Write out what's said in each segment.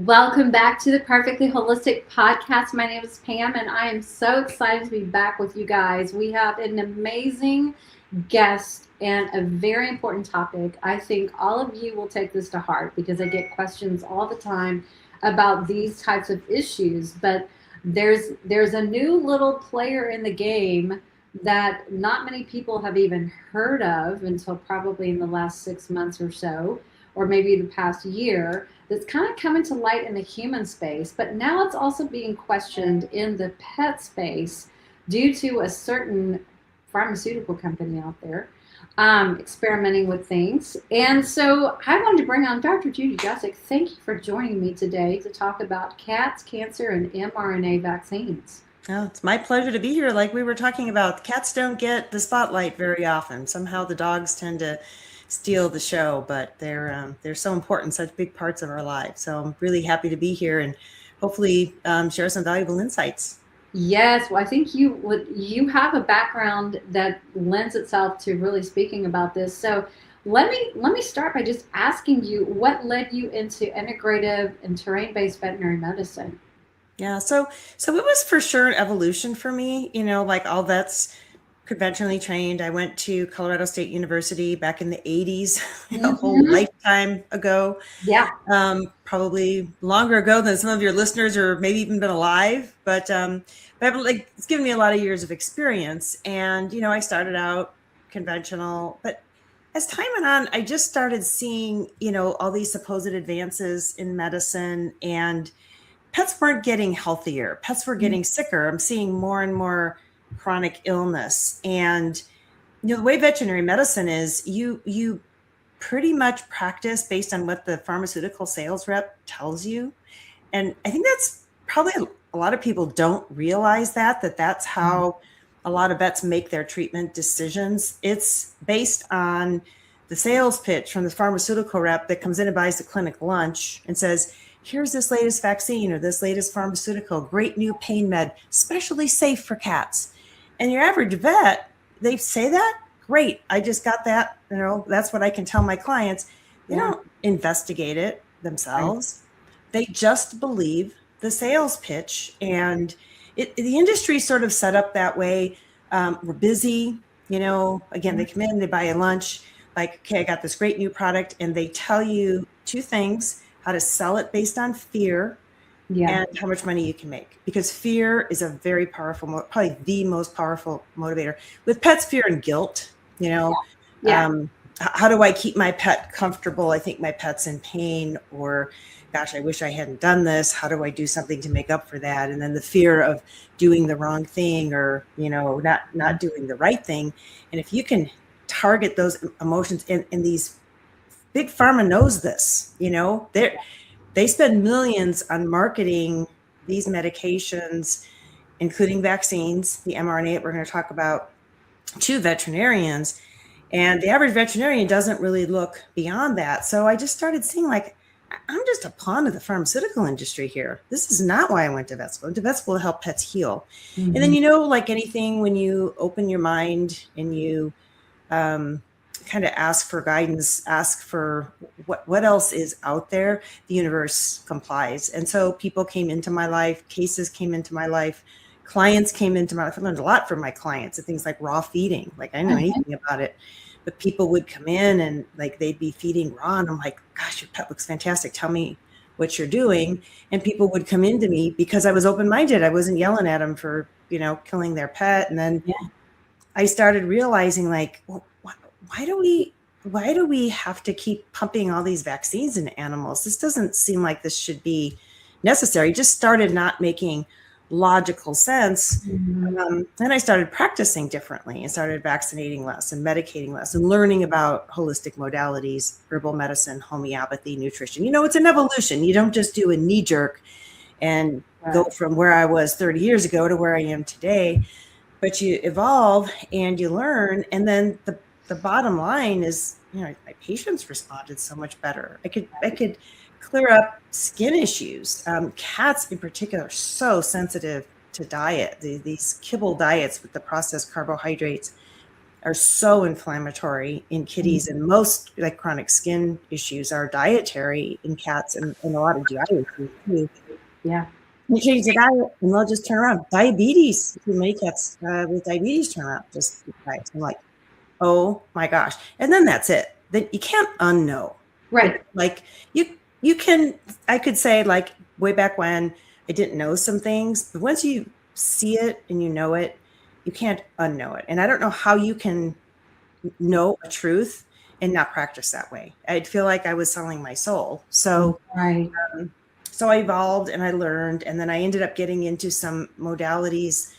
Welcome back to the Perfectly Holistic Podcast. My name is Pam, and I am so excited to be back with you guys. We have an amazing guest and a very important topic. I think all of you will take this to heart because I get questions all the time about these types of issues. But there's a new little player in the game that not many people have even heard of until probably in the last 6 months or so, or maybe the past year, that's kind of coming to light in the human space, but now it's also being questioned in the pet space due to a certain pharmaceutical company out there experimenting with things. And so I wanted to bring on Dr. Judy Jasek. Thank you for joining me today to talk about cats, cancer, and mRNA vaccines. Oh, it's my pleasure to be here. Like we were talking about, cats don't get the spotlight very often. Somehow the dogs tend to steal the show, but they're so important, such big parts of our lives. So I'm really happy to be here and hopefully share some valuable insights. Yes, well, I think you have a background that lends itself to really speaking about this. So let me start by just asking you what led you into integrative and terrain-based veterinary medicine. Yeah, so it was for sure an evolution for me. Like all vets conventionally trained. I went to Colorado State University back in the 80s, a whole lifetime ago. Yeah. Probably longer ago than some of your listeners or maybe even been alive. But it's given me a lot of years of experience. And, I started out conventional, but as time went on, I just started seeing, all these supposed advances in medicine, and pets weren't getting healthier. Pets were getting sicker. I'm seeing more and more chronic illness. And the way veterinary medicine is, you pretty much practice based on what the pharmaceutical sales rep tells you. And I think that's probably a lot of people don't realize that's how a lot of vets make their treatment decisions. It's based on the sales pitch from the pharmaceutical rep that comes in and buys the clinic lunch and says, here's this latest vaccine or this latest pharmaceutical, great new pain med, especially safe for cats. And your average vet, they say that, great, I just got that, that's what I can tell my clients. They don't investigate it themselves. They just believe the sales pitch. And the industry sort of set up that way. We're busy, again, they come in, they buy a lunch, like, okay, I got this great new product. And they tell you two things: how to sell it based on fear, and how much money you can make. Because fear is a very powerful, probably the most powerful motivator. With pets, fear and guilt, how do I keep my pet comfortable? I think my pet's in pain, or gosh, I wish I hadn't done this. How do I do something to make up for that? And then the fear of doing the wrong thing, or, not doing the right thing. And if you can target those emotions, and these big pharma knows this, they spend millions on marketing these medications, including vaccines, the mRNA that we're going to talk about, to veterinarians. And the average veterinarian doesn't really look beyond that. So I just started seeing, like, I'm just a pawn of the pharmaceutical industry here. This is not why I went to vet school. To vet school to help pets heal. And then, like anything, when you open your mind and you kind of ask for guidance, ask for what else is out there, the universe complies. And so people came into my life, cases came into my life, clients came into my life. I learned a lot from my clients and things like raw feeding. Like, I didn't know anything about it, but people would come in and like they'd be feeding raw, and I'm like, gosh, your pet looks fantastic. Tell me what you're doing. And people would come into me because I was open-minded. I wasn't yelling at them for, killing their pet. And then I started realizing, like, well, why do we have to keep pumping all these vaccines into animals? This doesn't seem like this should be necessary. It just started not making logical sense. And I started practicing differently and started vaccinating less and medicating less and learning about holistic modalities, herbal medicine, homeopathy, nutrition. It's an evolution. You don't just do a knee jerk and go from where I was 30 years ago to where I am today, but you evolve and you learn. And then the bottom line is, my patients responded so much better. I could clear up skin issues. Cats in particular are so sensitive to diet. These kibble diets with the processed carbohydrates. are so inflammatory in kitties, and most like chronic skin issues are dietary in cats, and a lot of GI issues too. Yeah. You change the diet and they'll just turn around. Diabetes, too many cats with diabetes turn around just diet. I'm like, oh my gosh. And then that's it. Then you can't unknow. Right. Like you can, I could say like way back when I didn't know some things, but once you see it and you know it, you can't unknow it. And I don't know how you can know a truth and not practice that way. I'd feel like I was selling my soul. So, right. So I evolved and I learned, and then I ended up getting into some modalities.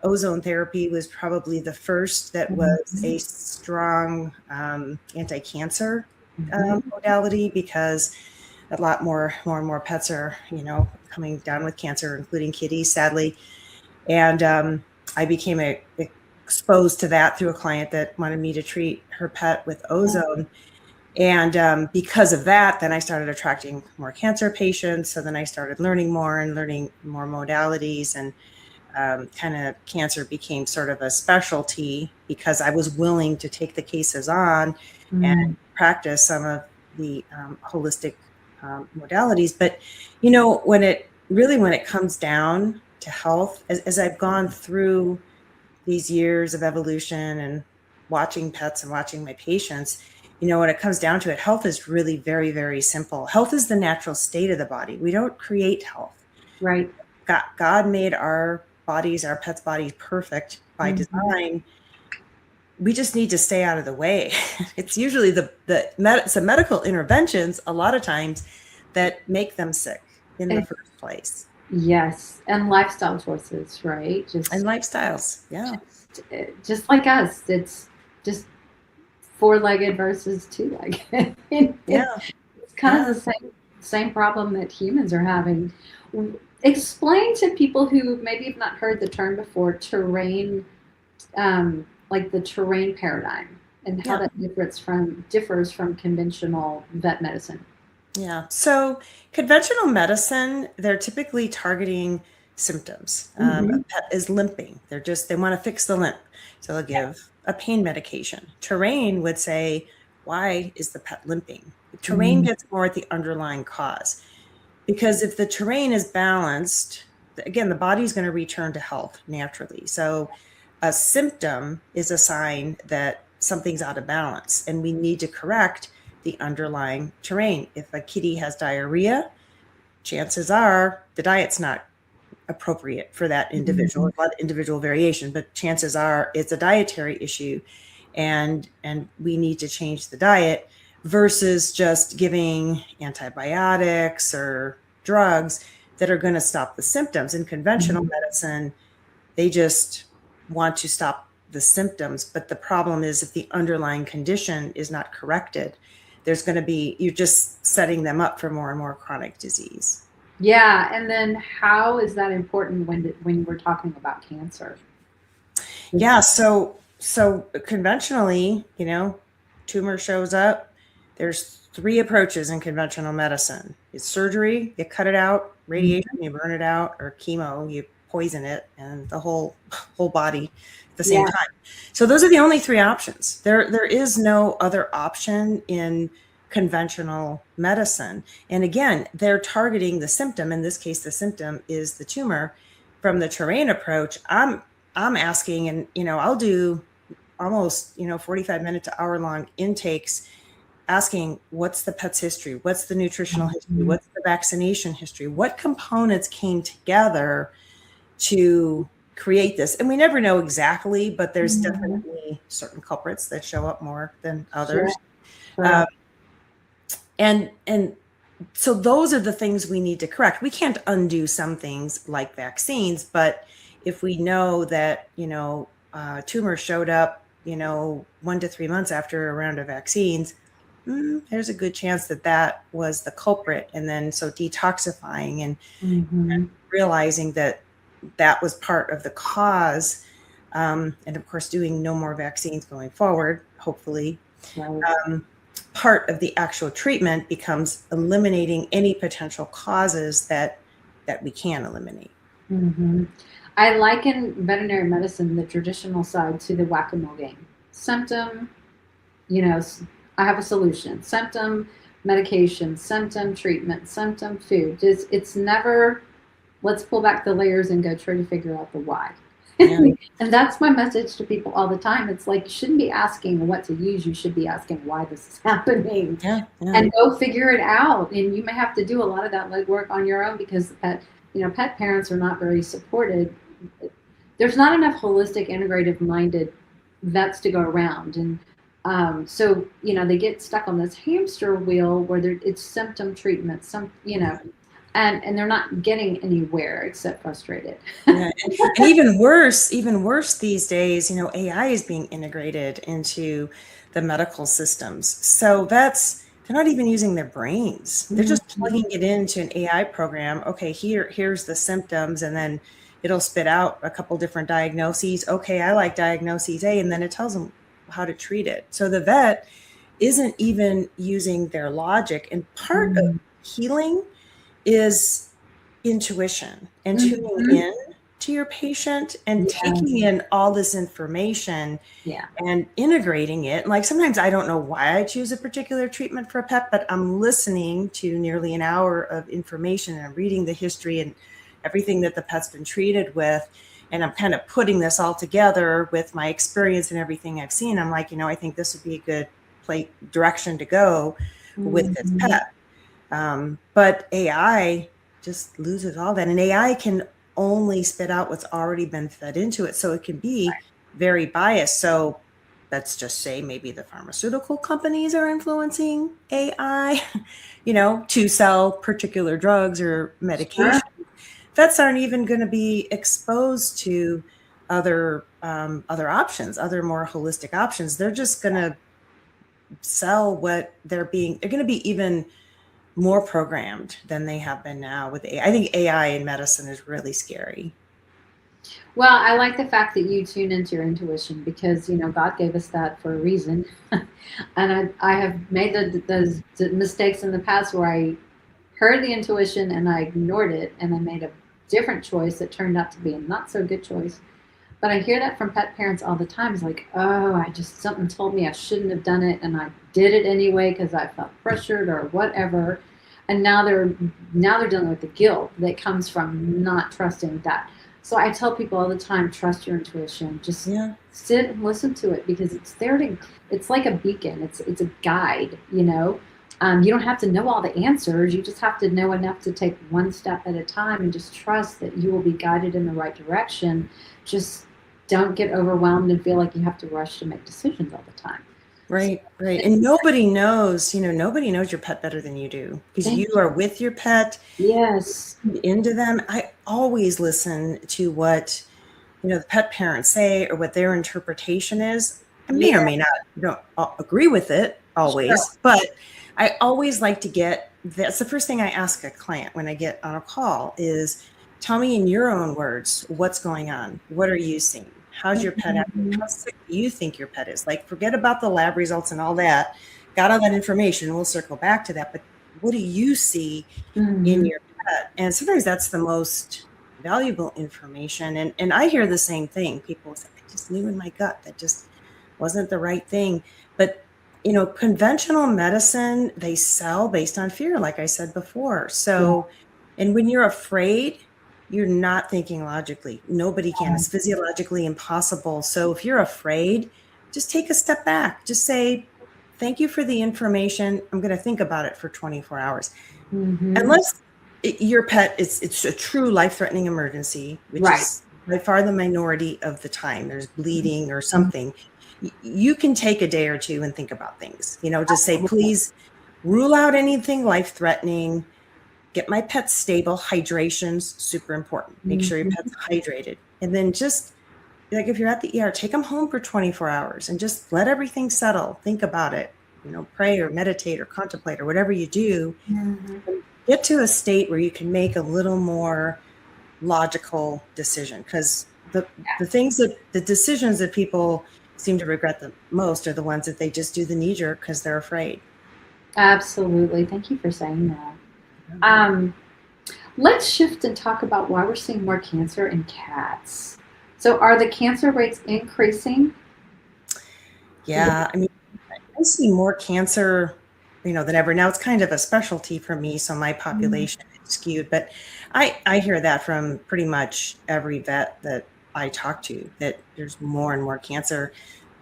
Ozone therapy was probably the first that was a strong anti-cancer modality, because a lot more and more pets are, coming down with cancer, including kitties, sadly. And I became exposed to that through a client that wanted me to treat her pet with ozone. And because of that, then I started attracting more cancer patients. So then I started learning more modalities, and kind of cancer became sort of a specialty because I was willing to take the cases on and practice some of the holistic modalities. But, when it comes down to health, as I've gone through these years of evolution and watching pets and watching my patients, when it comes down to it, health is really very, very simple. Health is the natural state of the body. We don't create health. Right. God made our bodies, our pets' bodies, perfect by design. We just need to stay out of the way. It's usually the medical interventions a lot of times that make them sick in the first place. Yes. And lifestyle choices, right? And lifestyles. Yeah. Just like us. It's just 4-legged versus 2-legged. Yeah. It's kind of the same problem that humans are having. Explain to people who maybe have not heard the term before, terrain, like the terrain paradigm, and how that differs from conventional vet medicine. Yeah. So conventional medicine, they're typically targeting symptoms. A pet is limping. They want to fix the limp. So they'll give a pain medication. Terrain would say, why is the pet limping? Terrain gets more at the underlying cause. Because if the terrain is balanced, again, the body's going to return to health naturally. So a symptom is a sign that something's out of balance, and we need to correct the underlying terrain. If a kitty has diarrhea, chances are the diet's not appropriate for that individual. A lot of individual variation, but chances are it's a dietary issue, and we need to change the diet versus just giving antibiotics or drugs that are going to stop the symptoms. In conventional medicine, they just want to stop the symptoms, but the problem is if the underlying condition is not corrected, you're just setting them up for more and more chronic disease. Yeah. And then how is that important when we're talking about cancer? Yeah. So conventionally, tumor shows up. There's 3 approaches in conventional medicine. It's surgery, you cut it out, radiation, you burn it out, or chemo, you poison it, and the whole body at the same time. So those are the only 3 options. There is no other option in conventional medicine. And again, they're targeting the symptom. In this case, the symptom is the tumor. From the terrain approach, I'm asking, and I'll do almost 45-minute to hour-long intakes, asking what's the pet's history, what's the nutritional history, what's the vaccination history, what components came together to create this. And we never know exactly, but there's definitely certain culprits that show up more than others. Sure. And so those are the things we need to correct. We can't undo some things like vaccines, but if we know that, tumor showed up, 1 to 3 months after a round of vaccines, there's a good chance that was the culprit. And then so detoxifying and realizing that was part of the cause. And of course, doing no more vaccines going forward, hopefully. Right. Part of the actual treatment becomes eliminating any potential causes that we can eliminate. I liken veterinary medicine, the traditional side, to the whack-a-mole game. symptom, I have a solution. Symptom, medication, symptom, treatment, symptom, food. It's never, let's pull back the layers and go try to figure out the why. Yeah. And that's my message to people all the time. It's like, you shouldn't be asking what to use. You should be asking why this is happening. Yeah. And go figure it out. And you may have to do a lot of that legwork on your own because pet parents are not very supported. There's not enough holistic, integrative minded vets to go around. And so, they get stuck on this hamster wheel where it's symptom treatment, and they're not getting anywhere except frustrated. Yeah. And even worse these days, AI is being integrated into the medical systems. So they're not even using their brains. They're just plugging it into an AI program. Okay, here's the symptoms, and then it'll spit out a couple different diagnoses. Okay, I like diagnosis A, and then it tells them how to treat it. So the vet isn't even using their logic. And part of healing is intuition and tuning in to your patient and taking in all this information and integrating it. Like sometimes I don't know why I choose a particular treatment for a pet, but I'm listening to nearly an hour of information and I'm reading the history and everything that the pet's been treated with. And I'm kind of putting this all together with my experience and everything I've seen. I'm like, I think this would be a good direction to go with this pet. But AI just loses all that. And AI can only spit out what's already been fed into it. So it can be very biased. So let's just say maybe the pharmaceutical companies are influencing AI, to sell particular drugs or medication. Sure. Vets aren't even going to be exposed to other options, other more holistic options. They're just going to sell what they're going to be even more programmed than they have been now with AI. I think AI in medicine is really scary. Well, I like the fact that you tune into your intuition because, God gave us that for a reason. And I have made the mistakes in the past where I heard the intuition and I ignored it and I made a different choice that turned out to be a not so good choice. But I hear that from pet parents all the time. It's like, something told me I shouldn't have done it, and I did it anyway because I felt pressured or whatever. And now they're dealing with the guilt that comes from not trusting that. So I tell people all the time, trust your intuition. Just sit and listen to it because it's there it's like a beacon. It's a guide, You don't have to know all the answers. You just have to know enough to take one step at a time and just trust that you will be guided in the right direction. Just don't get overwhelmed and feel like you have to rush to make decisions all the time. Right. And nobody knows your pet better than you do because you are with your pet. Yes. Into them. I always listen to what, the pet parents say or what their interpretation is. I may or may not agree with it always, but I always like to that's the first thing I ask a client when I get on a call is, tell me in your own words, what's going on? What are you seeing? How's your pet acting? How sick do you think your pet is? Like, forget about the lab results and all that. Got all that information. We'll circle back to that. But what do you see in your pet? And sometimes that's the most valuable information. And I hear the same thing. People say, I just knew in my gut that just wasn't the right thing. But conventional medicine, they sell based on fear, like I said before. So, and when you're afraid, you're not thinking logically. Nobody can. It's physiologically impossible. So if you're afraid, just take a step back. Just say, thank you for the information. I'm going to think about it for 24 hours. Unless your pet, it's a true life-threatening emergency, which is by far the minority of the time. There's bleeding or something. You can take a day or two and think about things. Just say, please rule out anything life-threatening. Get my pet stable. Hydration's super important. Make sure your pet's hydrated. And then just like if you're at the ER, take them home for 24 hours and just let everything settle. Think about it. Pray or meditate or contemplate or whatever you do. Get to a state where you can make a little more logical decision. Because the decisions that people seem to regret the most are the ones that they just do the knee jerk because they're afraid. Absolutely. Thank you for saying that. Let's shift and talk about why we're seeing more cancer in cats. So are the cancer rates increasing? Yeah, I mean, I see more cancer, than ever. Now it's kind of a specialty for me, so my Mhm. population is skewed, but I hear that from pretty much every vet that I talk to, that there's more and more cancer.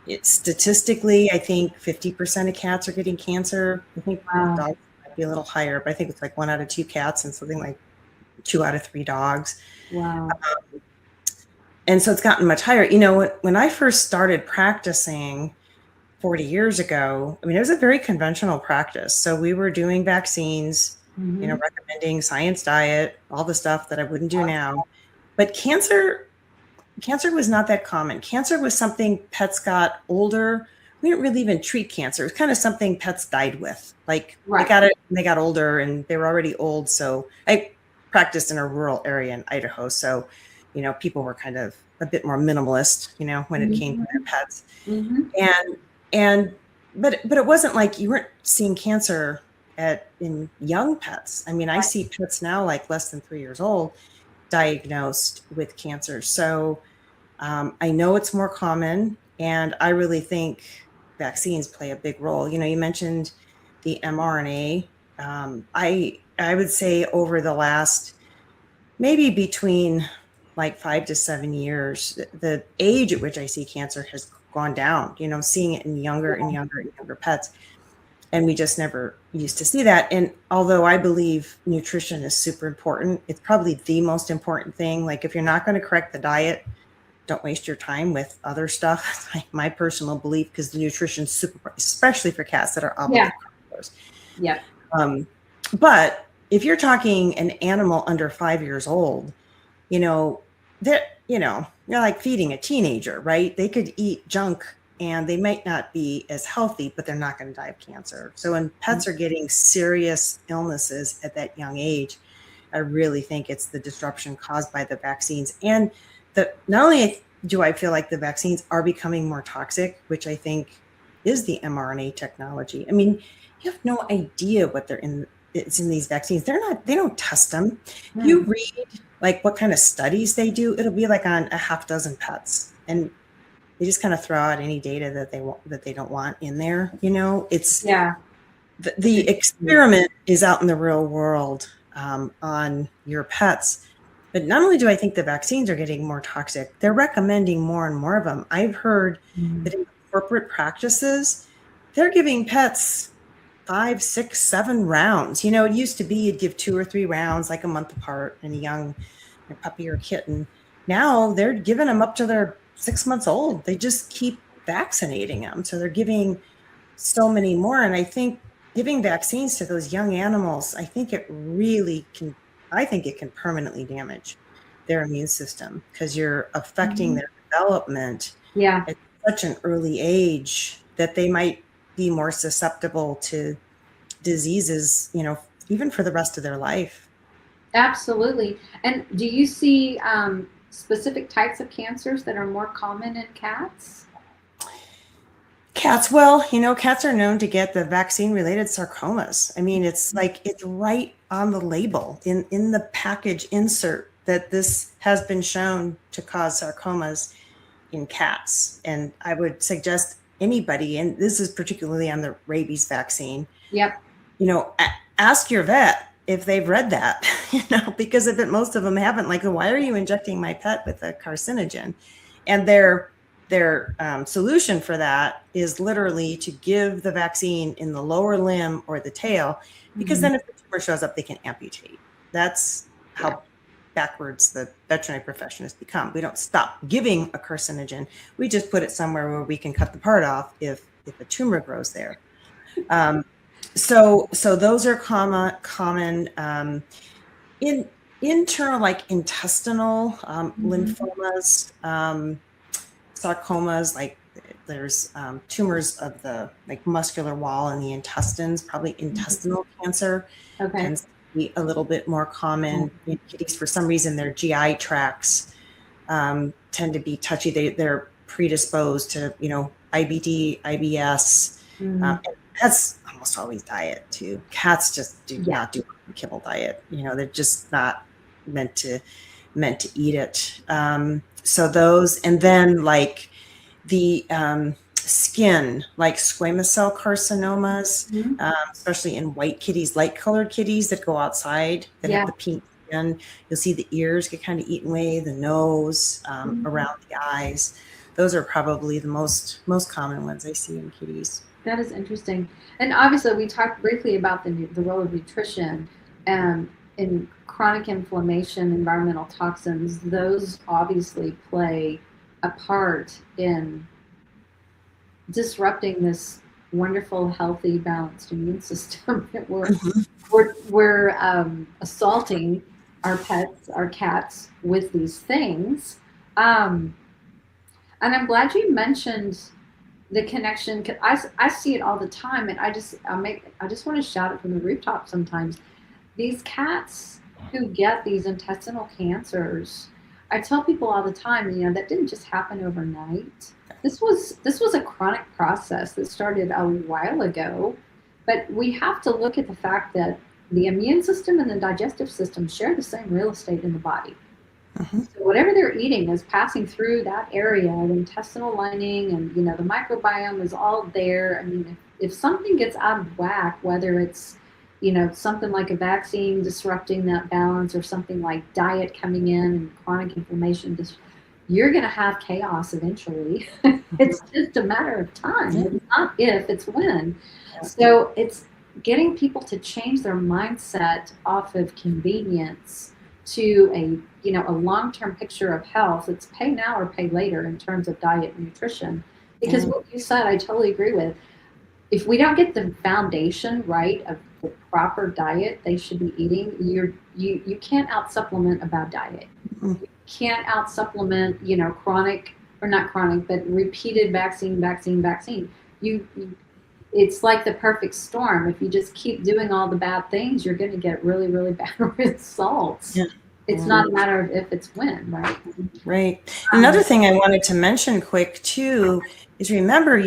It's statistically, I think 50% of cats are getting cancer. I think with Wow. dogs it might be a little higher, but I think it's like 1 out of 2 cats and something like 2 out of 3 dogs. Wow. And so it's gotten much higher. When I first started practicing 40 years ago, I mean, it was a very conventional practice. So we were doing vaccines, Hmm. recommending science diet, all the stuff that I wouldn't do now. But cancer was not that common. Cancer was something pets got older. We didn't really even treat cancer. It was kind of something pets died with. Like they Right. got it when they got older and they were already old. So I practiced in a rural area in Idaho. So, people were kind of a bit more minimalist, when it came to their Hmm. pets. Hmm. And and but it wasn't like you weren't seeing cancer in young pets. I mean, I Right. see pets now like less than 3 years old diagnosed with cancer. So I know it's more common, and I really think vaccines play a big role. You mentioned the mRNA. I would say over the last maybe between like 5 to 7 years, the age at which I see cancer has gone down. Seeing it in younger and younger and younger pets, and we just never used to see that. And although I believe nutrition is super important, it's probably the most important thing. Like if you're not going to correct the diet, don't waste your time with other stuff. My personal belief, because the nutrition's super, especially for cats that are Yeah. obligate carnivores. Yep. Um, but if you're talking an animal under 5 years old, you know, that you're like feeding a teenager, right? They could eat junk and they might not be as healthy, but they're not going to die of cancer. So when pets are getting serious illnesses at that young age, I really think it's the disruption caused by the vaccines. And not only do I feel like the vaccines are becoming more toxic, which I think is the mRNA technology. I mean, you have no idea what it's in these vaccines. They don't test them. If you Hmm. read like what kind of studies they do, it'll be like on a half dozen pets. And they just kind of throw out any data that they don't want in there. It's Yeah. the experiment is out in the real world, on your pets. But not only do I think the vaccines are getting more toxic, they're recommending more and more of them. I've heard Mhm. that in corporate practices, they're giving pets 5, 6, 7 rounds. It used to be you'd give 2 or 3 rounds, like a month apart, in a puppy or kitten. Now they're giving them up to they're 6 months old. They just keep vaccinating them. So they're giving so many more. And I think giving vaccines to those young animals, I think it can permanently damage their immune system, because you're affecting Mhm. their development Yeah. at such an early age that they might be more susceptible to diseases, even for the rest of their life. Absolutely. And do you see specific types of cancers that are more common in cats? Cats, well, cats are known to get the vaccine related sarcomas. I mean, it's like it's right on the label in the package insert that this has been shown to cause sarcomas in cats. And I would suggest anybody, and this is particularly on the rabies vaccine, Yep. ask your vet if they've read that, because most of them haven't. Like, why are you injecting my pet with a carcinogen? And their solution for that is literally to give the vaccine in the lower limb or the tail, because Mhm. then if the tumor shows up, they can amputate. That's Yeah. how backwards the veterinary profession has become. We don't stop giving a carcinogen. We just put it somewhere where we can cut the part off if a tumor grows there. Um, so those are common, in internal, like intestinal, Mhm. lymphomas, sarcomas, like there's tumors of the like muscular wall in the intestines. Probably intestinal cancer Okay. tends to be a little bit more common in kitties. For some reason, their GI tracts tend to be touchy. They're predisposed to IBD, IBS. Mhm. And that's almost always diet too. Cats just do Yeah. not do a kibble diet. They're just not meant to eat it. So those, and then like the skin, like squamous cell carcinomas, Mhm. especially in white kitties, light colored kitties that go outside that have Yeah. the pink skin. You'll see the ears get kind of eaten away, the nose, Mhm. around the eyes. Those are probably the most common ones I see in kitties. That is interesting. And obviously, we talked briefly about the role of nutrition in chronic inflammation, environmental toxins. Those obviously play a part in disrupting this wonderful, healthy, balanced immune system that we're assaulting our pets, our cats, with these things. Um, and I'm glad you mentioned the connection. 'Cause I see it all the time, and I just want to shout it from the rooftop sometimes. These cats who get these intestinal cancers, I tell people all the time, that didn't just happen overnight. This was a chronic process that started a while ago, but we have to look at the fact that the immune system and the digestive system share the same real estate in the body. Mhm. So whatever they're eating is passing through that area, the intestinal lining, and the microbiome is all there. I mean, if something gets out of whack, whether it's something like a vaccine disrupting that balance, or something like diet coming in and chronic inflammation, you're going to have chaos eventually. It's just a matter of time. Yeah. It's not if, it's when. Yeah. So it's getting people to change their mindset off of convenience to a long-term picture of health. It's pay now or pay later in terms of diet and nutrition. Because Yeah. what you said, I totally agree with. If we don't get the foundation right of the proper diet they should be eating, you can't out supplement a bad diet. Mhm. You can't out supplement, chronic, or not chronic, but repeated vaccine. You it's like the perfect storm. If you just keep doing all the bad things, you're going to get really, really bad results. Yeah. It's Yeah. not a matter of if, it's when, right? Right. Um, Another thing I wanted to mention quick too is remember,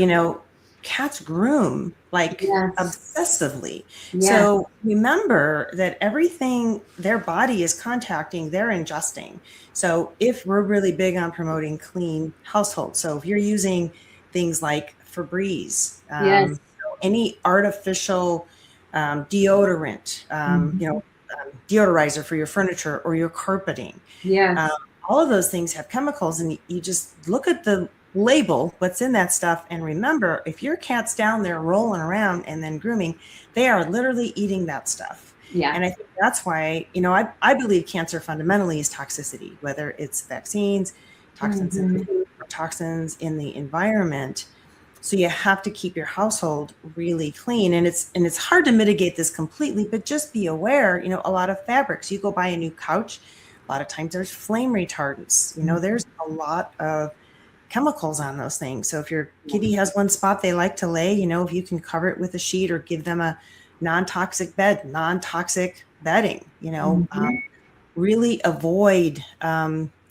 cats groom like yes, obsessively. yes, So remember that everything their body is contacting, they're ingesting. So if we're really big on promoting clean households, so if you're using things like Febreze, yes. any artificial deodorant, Mhm. deodorizer for your furniture or your carpeting, um, Yes. all of those things have chemicals, and you just look at the label, what's in that stuff, and remember, if your cat's down there rolling around and then grooming, they are literally eating that stuff. Yeah. And I think that's why, I believe cancer fundamentally is toxicity, whether it's vaccines, toxins in Mhm. food, or toxins in the environment. So you have to keep your household really clean, and it's hard to mitigate this completely, but just be aware, a lot of fabrics, you go buy a new couch, a lot of times there's flame retardants, there's a lot of chemicals on those things. So if your kitty has one spot they like to lay, if you can cover it with a sheet or give them a non-toxic bed, non-toxic bedding, Mhm. really avoid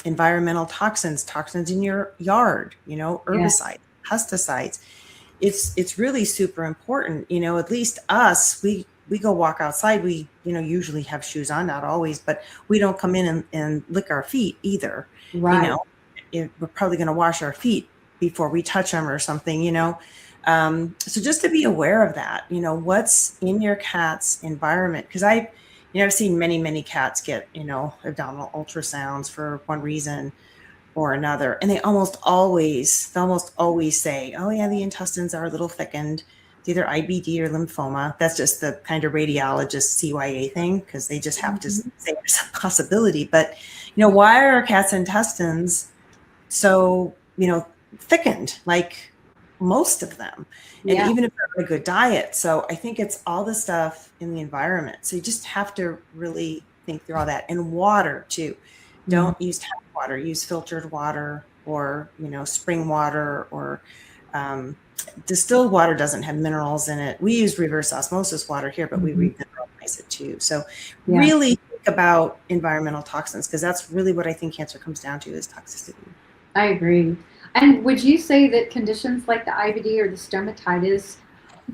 environmental toxins in your yard, Yes. herbicides, pesticides. It's really super important. At least us, we go walk outside. We, usually have shoes on, not always, but we don't come in and lick our feet either. You Right. know, we're probably going to wash our feet before we touch them or something, so just to be aware of that, what's in your cat's environment. Because I've seen many cats get, abdominal ultrasounds for one reason or another. And they almost always say, oh yeah, the intestines are a little thickened. It's either IBD or lymphoma. That's just the kind of radiologist CYA thing, because they just have to say Mhm. there's a possibility. But, why are cats' intestines so, thickened, like most of them? And Yeah. even if they're on a good diet. So I think it's all the stuff in the environment. So you just have to really think through all that. And water too. Mhm. Don't use tap water, use filtered water, or, spring water, or distilled water doesn't have minerals in it. We use reverse osmosis water here, but we Mhm. remineralize it too. So Yeah. really think about environmental toxins, because that's really what I think cancer comes down to, is toxicity. I agree. And would you say that conditions like the IBD or the stomatitis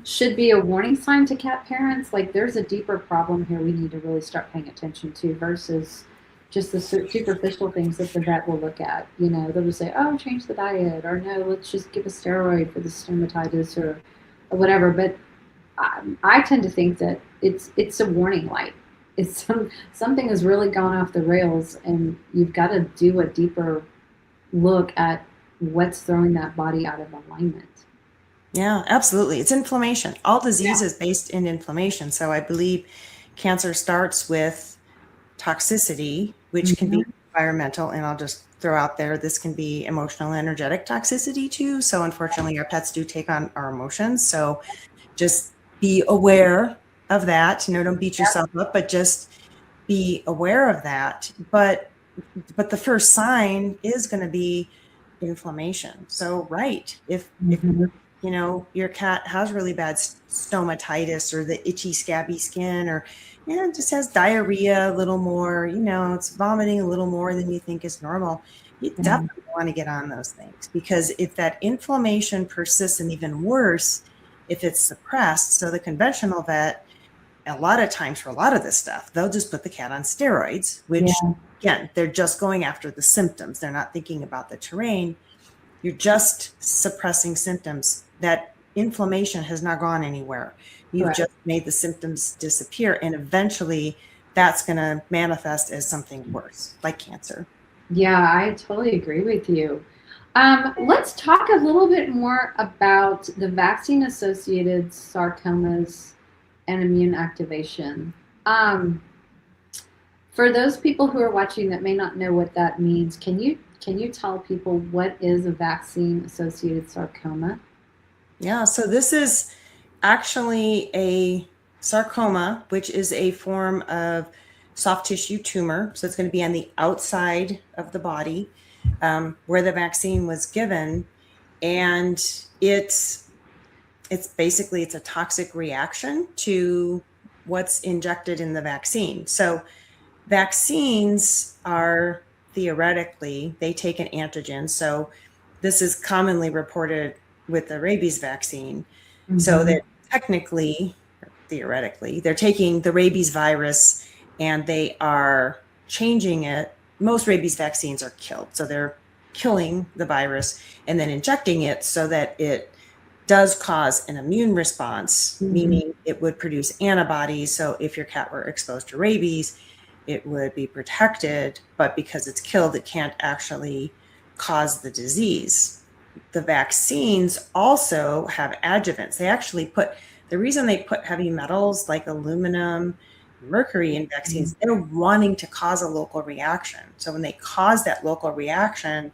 should be a warning sign to cat parents? Like, there's a deeper problem here we need to really start paying attention to, versus just the superficial things that the vet will look at. You know, they'll just say, "Oh, change the diet," or "No, let's just give a steroid for the stomatitis," or whatever. But I tend to think that it's a warning light. It's something has really gone off the rails, and you've got to do a deeper look at what's throwing that body out of alignment. Yeah, absolutely. It's inflammation. All disease Yeah. is based in inflammation. So I believe cancer starts with toxicity, which can be Mhm. environmental. And I'll just throw out there, this can be emotional, energetic toxicity too. So unfortunately, our pets do take on our emotions. So just be aware of that. You know, don't beat yourself up, but just be aware of that. But the first sign is going to be inflammation. So right, if Mhm. you know your cat has really bad stomatitis or the itchy scabby skin, or it just has diarrhea a little more, it's vomiting a little more than you think is normal, you Yeah. definitely want to get on those things, because if that inflammation persists, and even worse if it's suppressed, so the conventional vet, a lot of times for a lot of this stuff, they'll just put the cat on steroids, which Yeah. again, they're just going after the symptoms. They're not thinking about the terrain. You're just suppressing symptoms. That inflammation has not gone anywhere. You've Correct. just made the symptoms disappear. And eventually that's going to manifest as something worse, like cancer. Yeah, I totally agree with you. Let's talk a little bit more about the vaccine associated sarcomas and immune activation. Um, for those people who are watching that may not know what that means, can you tell people what is a vaccine associated sarcoma? Yeah. So this is actually a sarcoma, which is a form of soft tissue tumor. So it's going to be on the outside of the body, where the vaccine was given. And it's a toxic reaction to what's injected in the vaccine. So vaccines are theoretically, they take an antigen. So this is commonly reported with the rabies vaccine. So Mm-hmm. that technically, theoretically, they're taking the rabies virus and they are changing it. Most rabies vaccines are killed. So they're killing the virus and then injecting it so that it does cause an immune response, Mm-hmm. meaning it would produce antibodies. So if your cat were exposed to rabies, it would be protected, but because it's killed, it can't actually cause the disease. The vaccines also have adjuvants. The reason they put heavy metals like aluminum, mercury in vaccines, they're wanting to cause a local reaction. So when they cause that local reaction,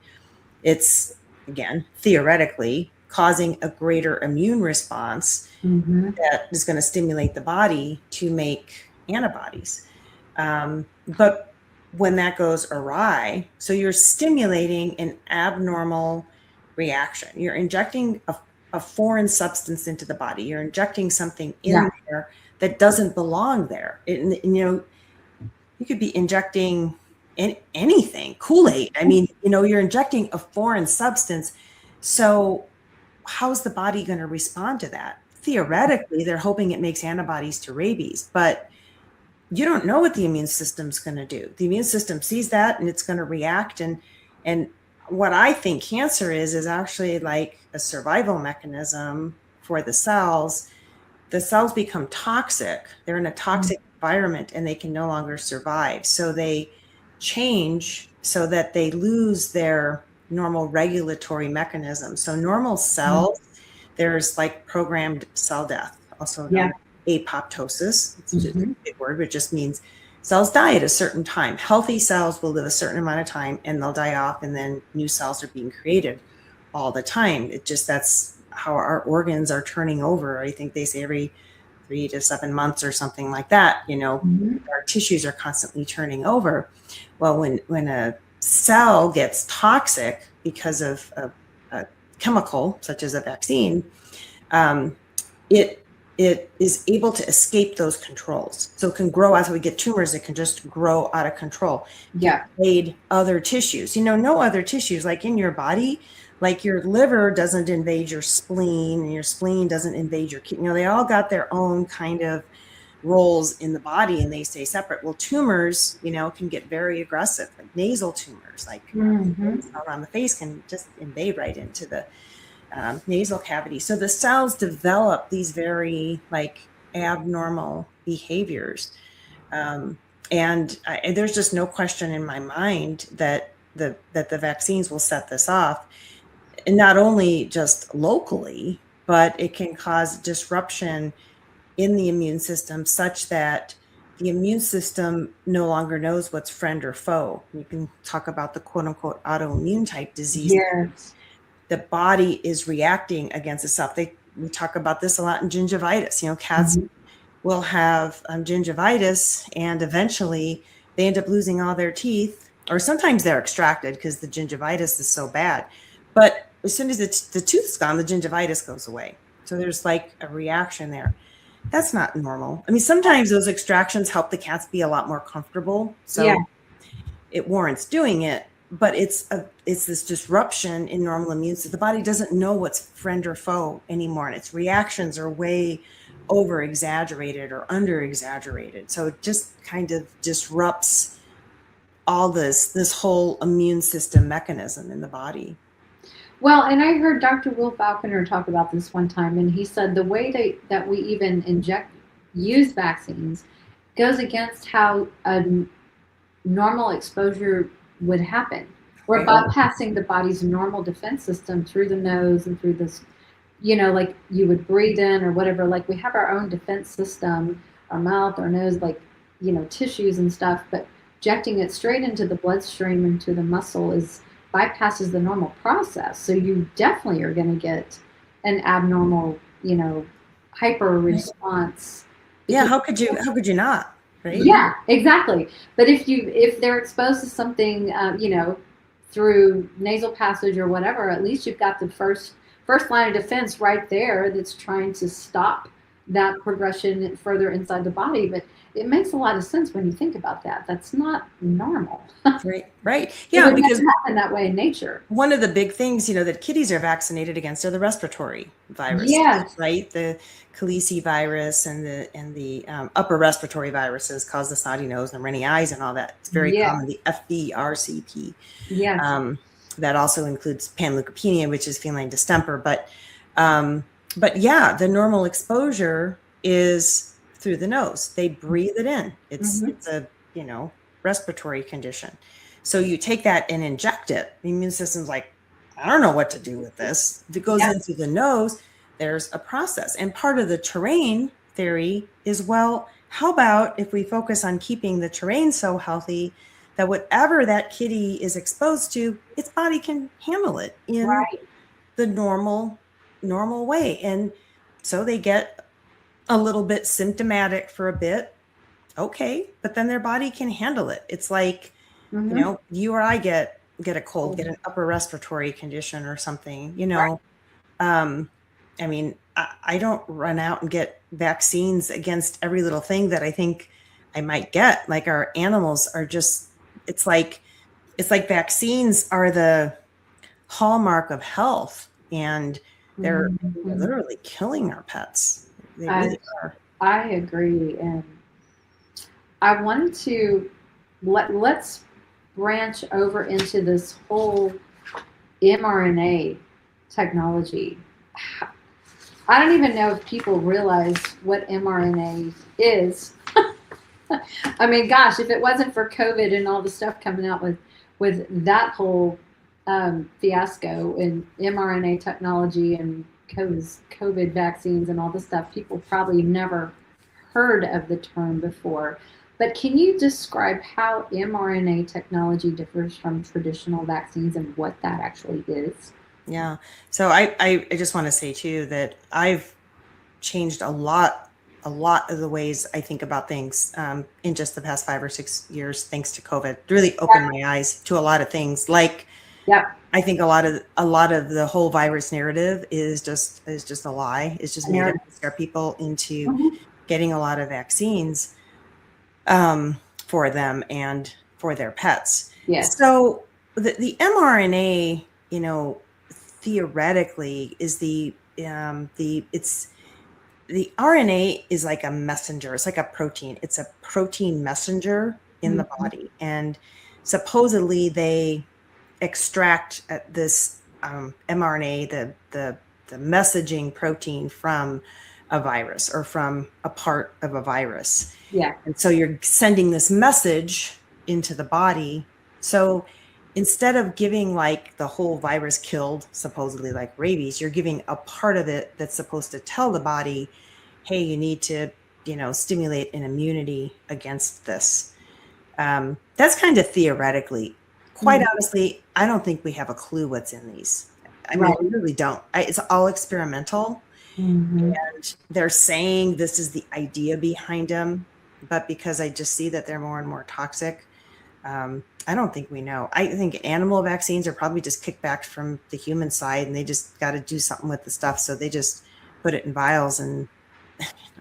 it's, again, theoretically causing a greater immune response Mm-hmm. that is going to stimulate the body to make antibodies. But when that goes awry, so you're stimulating an abnormal reaction. You're injecting a foreign substance into the body. You're injecting something Yeah. in there that doesn't belong there. You could be injecting anything, Kool-Aid. I mean, you're injecting a foreign substance. So how's the body going to respond to that? Theoretically, they're hoping it makes antibodies to rabies, but you don't know what the immune system's going to do. The immune system sees that and it's going to react. And what I think cancer is actually like a survival mechanism for the cells. The cells become toxic. They're in a toxic environment and they can no longer survive. So they change so that they lose their normal regulatory mechanism. So normal cells, there's like programmed cell death, also known Yeah. as apoptosis. It's just a Mm-hmm. big word, but it just means cells die at a certain time. Healthy cells will live a certain amount of time and they'll die off, and then new cells are being created all the time. That's how our organs are turning over. I think they say every 3 to 7 months or something like that. Mm-hmm. Our tissues are constantly turning over. Well, when a cell gets toxic because of a chemical such as a vaccine, it is able to escape those controls. So it can grow, as we get tumors, it can just grow out of control. Yeah. Invade other tissues. No other tissues, like in your body, like your liver doesn't invade your spleen, and your spleen doesn't invade your kidney. They all got their own kind of roles in the body and they stay separate. Well, tumors, can get very aggressive, like nasal tumors, like around the face can just invade right into the nasal cavity. So the cells develop these very abnormal behaviors. And there's just no question in my mind that the vaccines will set this off, and not only just locally, but it can cause disruption in the immune system such that the immune system no longer knows what's friend or foe. You can talk about the quote unquote autoimmune type disease. Yes. The body is reacting against itself. We talk about this a lot in gingivitis. Cats will have gingivitis, and eventually they end up losing all their teeth, or sometimes they're extracted because the gingivitis is so bad. But as soon as the tooth's gone, the gingivitis goes away. So there's a reaction there. That's not normal. I mean, sometimes those extractions help the cats be a lot more comfortable. So it warrants doing it, but it's this disruption in normal immune system. The body doesn't know what's friend or foe anymore, and its reactions are way over exaggerated or under exaggerated. So it just kind of disrupts all this whole immune system mechanism in the body. Well, and I heard Dr. Will Falconer talk about this one time, and he said the way that we even use vaccines goes against how a normal exposure would happen. We're bypassing the body's normal defense system through the nose and through this, like you would breathe in or whatever. Like we have our own defense system, our mouth, our nose, tissues and stuff, but injecting it straight into the bloodstream, into the muscle bypasses the normal process. So you definitely are going to get an abnormal, hyper response. Yeah. How could you not? Right? Yeah, exactly. But if they're exposed to something, through nasal passage or whatever, at least you've got the first line of defense right there that's trying to stop that progression further inside the body. But it makes a lot of sense when you think about that. That's not normal. Right. Yeah, it because doesn't happen that way in nature. One of the big things, that kitties are vaccinated against are the respiratory viruses. Yes. Right. The Caleci virus and the upper respiratory viruses cause the snotty nose and the runny eyes and all that. It's very common. The FBRCP. Yeah. That also includes panleukopenia, which is feline distemper. But yeah, the normal exposure is through the nose. They breathe it in. It's a respiratory condition. So you take that and inject it. The immune system's like, I don't know what to do with this. If it goes in through the nose, there's a process. And part of the terrain theory is, well, how about if we focus on keeping the terrain so healthy that whatever that kitty is exposed to, its body can handle it in the normal way. And so they get a little bit symptomatic for a bit. Okay. But then their body can handle it. It's like, you or I get a cold, get an upper respiratory condition or something, I mean, I don't run out and get vaccines against every little thing that I think I might get. Like our animals are just, it's like vaccines are the hallmark of health, and they're literally killing our pets. They really are. I agree. And I wanted to let's branch over into this whole mRNA technology. I don't even know if people realize what mRNA is. I mean, gosh, if it wasn't for COVID and all the stuff coming out with that whole fiasco in mRNA technology and COVID vaccines and all this stuff, people probably never heard of the term before. But can you describe how mRNA technology differs from traditional vaccines and what that actually is? Yeah. So I just want to say too that I've changed a lot of the ways I think about things in just the past 5 or 6 years, thanks to COVID. It really opened my eyes to a lot of things. Like, I think a lot of the whole virus narrative is just a lie. It's just made up to scare people into getting a lot of vaccines for them and for their pets. Yes. So the mRNA, theoretically is the RNA is like a messenger. It's like a protein. It's a protein messenger in the body. And supposedly they extract this mRNA, the messaging protein from a virus or from a part of a virus. Yeah. And so you're sending this message into the body. So instead of giving like the whole virus killed, supposedly like rabies, you're giving a part of it that's supposed to tell the body, hey, you need to, stimulate an immunity against this. That's kind of theoretically. Quite honestly, I don't think we have a clue what's in these. I mean, we really don't. It's all experimental. And they're saying this is the idea behind them. But because I just see that they're more and more toxic, I don't think we know. I think animal vaccines are probably just kickbacks from the human side, and they just got to do something with the stuff. So they just put it in vials and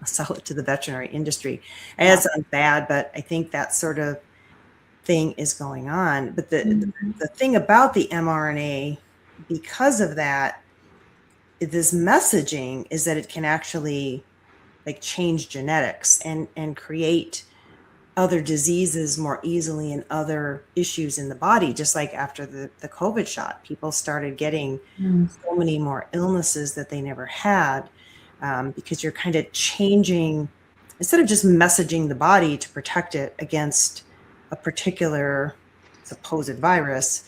sell it to the veterinary industry. And it sounds bad, but I think that sort of thing is going on. But the thing about the mRNA, because of that, this messaging is that it can actually like change genetics and create other diseases more easily and other issues in the body. Just like after the COVID shot, people started getting so many more illnesses that they never had, because you're kind of changing, instead of just messaging the body to protect it against a particular supposed virus,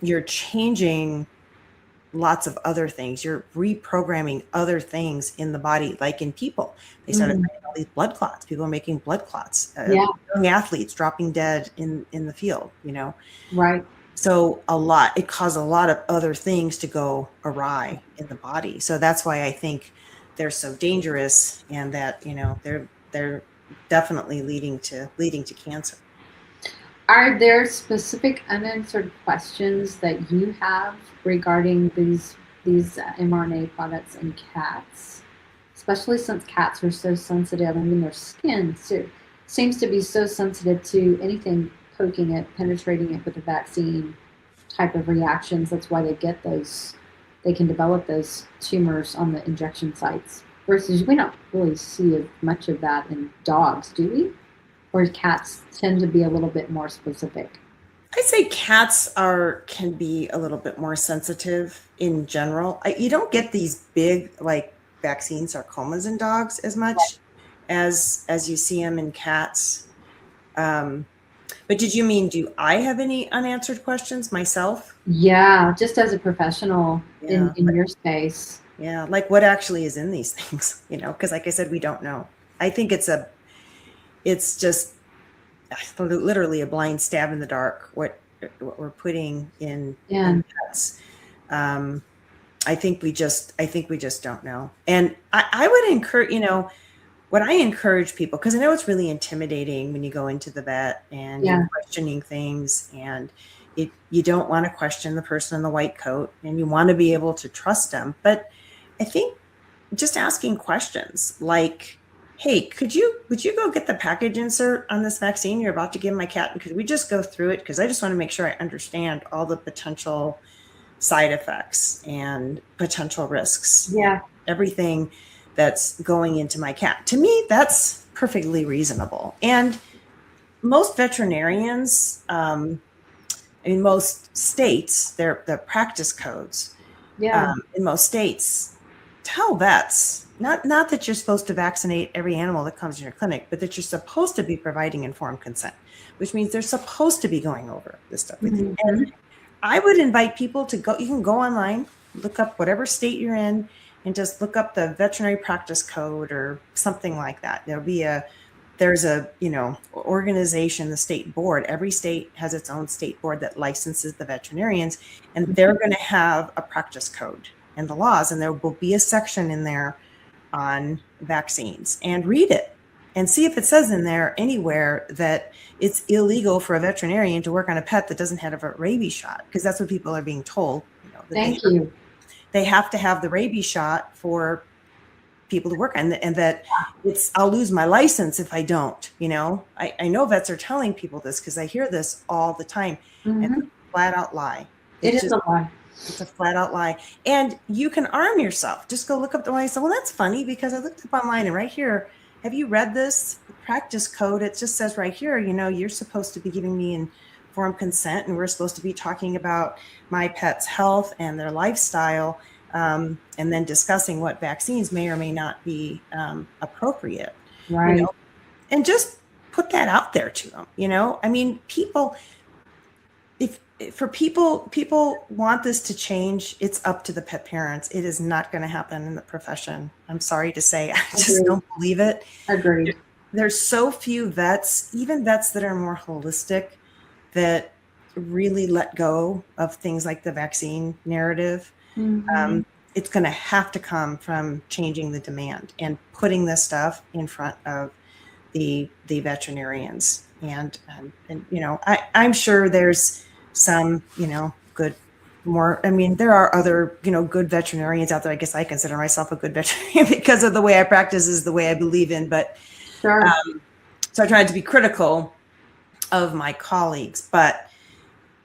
you're changing lots of other things. You're reprogramming other things in the body, like in people. They started making all these blood clots. People are making blood clots. Young athletes dropping dead in the field, So it caused a lot of other things to go awry in the body. So that's why I think they're so dangerous, and that, they're definitely leading to cancer. Are there specific unanswered questions that you have regarding these mRNA products in cats, especially since cats are so sensitive? I mean, their skin seems to be so sensitive to anything poking it, penetrating it with a vaccine type of reactions. That's why they get those. They can develop those tumors on the injection sites. Versus, we don't really see as much of that in dogs, do we? Or cats tend to be a little bit more specific? I'd say cats can be a little bit more sensitive in general. You don't get these big like vaccine sarcomas in dogs as much as you see them in cats. But did you mean, do I have any unanswered questions myself? Yeah, just as a professional in your space. Yeah, like what actually is in these things, because like I said, we don't know. I think it's just literally a blind stab in the dark, what we're putting in pets. I think we just don't know. And I would encourage, what I encourage people, because I know it's really intimidating when you go into the vet and you're questioning things, and you don't want to question the person in the white coat, and you want to be able to trust them. But I think just asking questions like, hey, would you go get the package insert on this vaccine you're about to give my cat? And could we just go through it? Because I just want to make sure I understand all the potential side effects and potential risks. Yeah. Everything that's going into my cat. To me, that's perfectly reasonable. And most veterinarians, in most states, the practice codes in most states tell vets, not that you're supposed to vaccinate every animal that comes in your clinic, but that you're supposed to be providing informed consent, which means they're supposed to be going over this stuff with you. And I would invite people to go, you can go online, look up whatever state you're in, and just look up the veterinary practice code or something like that. There's a organization, the state board. Every state has its own state board that licenses the veterinarians, and they're going to have a practice code and the laws, and there will be a section in there on vaccines, and read it and see if it says in there anywhere that it's illegal for a veterinarian to work on a pet that doesn't have a rabies shot, because that's what people are being told. They have to have the rabies shot for people to work on, and that I'll lose my license if I don't. I know vets are telling people this because I hear this all the time, and it's a flat out lie. It is a lie. It's a flat out lie. And you can arm yourself. Just go look up the lie. So, well, that's funny because I looked up online and right here, have you read this practice code? It just says right here, you're supposed to be giving me informed consent, and we're supposed to be talking about my pet's health and their lifestyle, and then discussing what vaccines may or may not be appropriate. Right. And just put that out there to them. I mean, people want this to change. It's up to the pet parents. It is not going to happen in the profession. I'm sorry to say, I just don't believe it. Agreed. There's so few vets, even vets that are more holistic, that really let go of things like the vaccine narrative. Mm-hmm. It's going to have to come from changing the demand and putting this stuff in front of the veterinarians. And I'm sure there's some, good there are other, good veterinarians out there. I guess I consider myself a good veterinarian because of the way I practice is the way I believe in. But sure. So I tried to be critical of my colleagues, but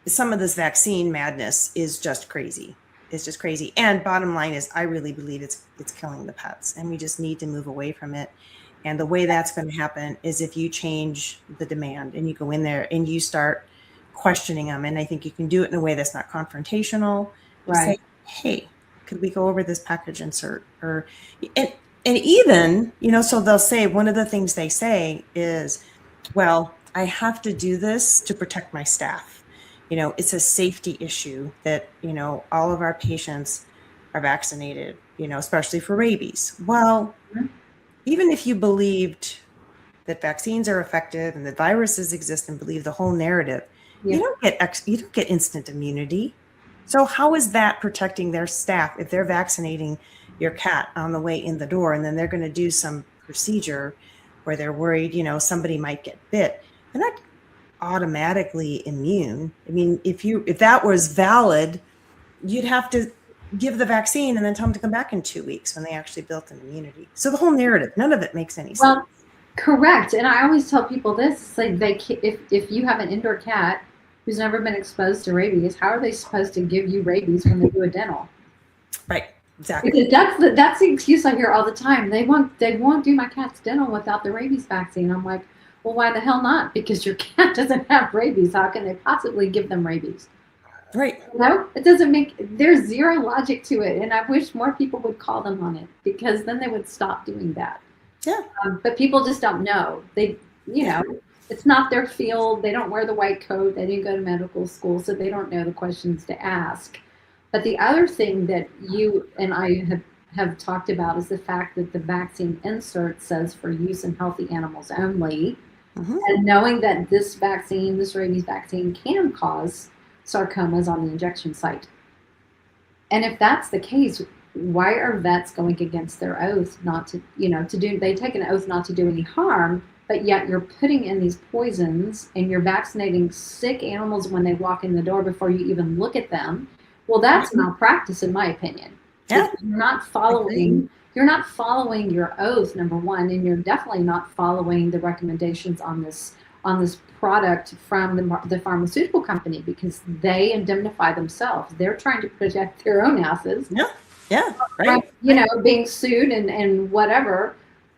some of this vaccine madness is just crazy. It's just crazy. And bottom line is, I really believe it's killing the pets, and we just need to move away from it. And the way that's going to happen is if you change the demand and you go in there and you start questioning them. And I think you can do it in a way that's not confrontational. Right. Say, hey, could we go over this package insert? And even, so they'll say, one of the things they say is, well, I have to do this to protect my staff. It's a safety issue that, all of our patients are vaccinated, especially for rabies. Well, even if you believed that vaccines are effective and that viruses exist and believe the whole narrative, you don't get instant immunity. So how is that protecting their staff if they're vaccinating your cat on the way in the door, and then they're going to do some procedure where they're worried, somebody might get bit? They're not automatically immune. I mean, if that was valid, you'd have to give the vaccine and then tell them to come back in 2 weeks when they actually built an immunity. So the whole narrative, none of it makes any sense. Well, correct. And I always tell people this: it's like if you have an indoor cat who's never been exposed to rabies, how are they supposed to give you rabies when they do a dental? Right. Exactly. Because that's the excuse I hear all the time. They won't do my cat's dental without the rabies vaccine. I'm like, well, why the hell not? Because your cat doesn't have rabies. How can they possibly give them rabies? Right. It doesn't there's zero logic to it. And I wish more people would call them on it, because then they would stop doing that. Yeah. But people just don't know. It's not their field. They don't wear the white coat. They didn't go to medical school, so they don't know the questions to ask. But the other thing that you and I have talked about is the fact that the vaccine insert says for use in healthy animals only. Mm-hmm. And knowing that this rabies vaccine can cause sarcomas on the injection site. And if that's the case, why are vets going against their oath not to, they take an oath not to do any harm, but yet you're putting in these poisons and you're vaccinating sick animals when they walk in the door before you even look at them? Well, that's malpractice, in my opinion. Yeah. You're not following your oath, number one, and you're definitely not following the recommendations on this product from the pharmaceutical company, because they indemnify themselves. They're trying to protect their own asses. Yeah, right. Being sued and whatever,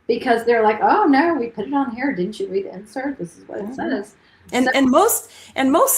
because they're like, oh no, we put it on here. Didn't you read the insert? This is what it says. And most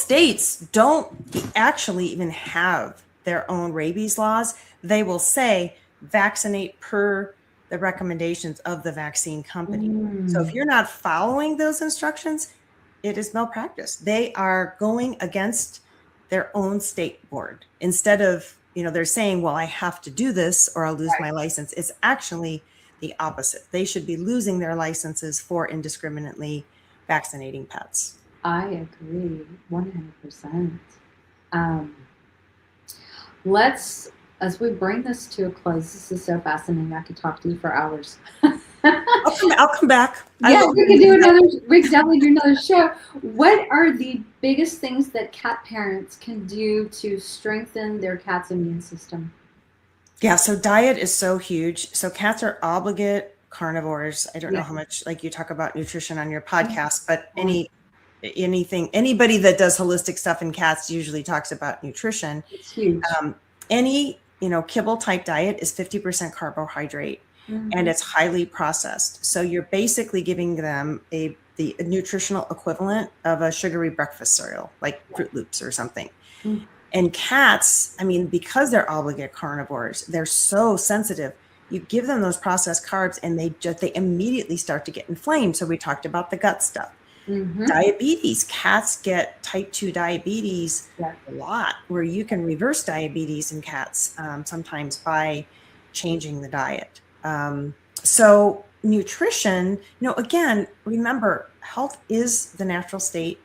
states don't actually even have their own rabies laws. They will say vaccinate per the recommendations of the vaccine company. So if you're not following those instructions, it is malpractice. They are going against their own state board. Instead of, they're saying, well, I have to do this or I'll lose my license. It's actually the opposite. They should be losing their licenses for indiscriminately vaccinating pets. I agree 100%. As we bring this to a close, this is so fascinating. I could talk to you for hours. I'll come back. Yeah, we can definitely do another show. What are the biggest things that cat parents can do to strengthen their cat's immune system? Yeah, so diet is so huge. So cats are obligate carnivores. I don't know how much you talk about nutrition on your podcast, but anybody that does holistic stuff in cats usually talks about nutrition. It's huge. any, kibble type diet is 50% carbohydrate, and it's highly processed. So you're basically giving them the nutritional equivalent of a sugary breakfast cereal, like Fruit Loops or something. Mm. And cats, I mean, because they're obligate carnivores, they're so sensitive. You give them those processed carbs and they immediately start to get inflamed. So we talked about the gut stuff. Diabetes, cats get type 2 diabetes a lot, where you can reverse diabetes in cats sometimes by changing the diet. So nutrition, again, remember, health is the natural state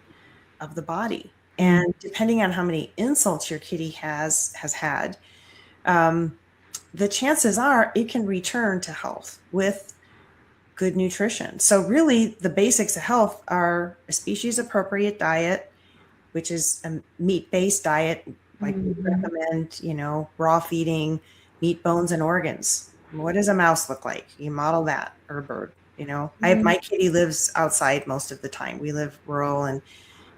of the body. And depending on how many insults your kitty has had, the chances are it can return to health with good nutrition. So really the basics of health are a species appropriate diet, which is a meat-based diet, like we recommend, raw feeding, meat, bones, and organs. What does a mouse look like? You model that, or a bird, my kitty lives outside most of the time. We live rural, and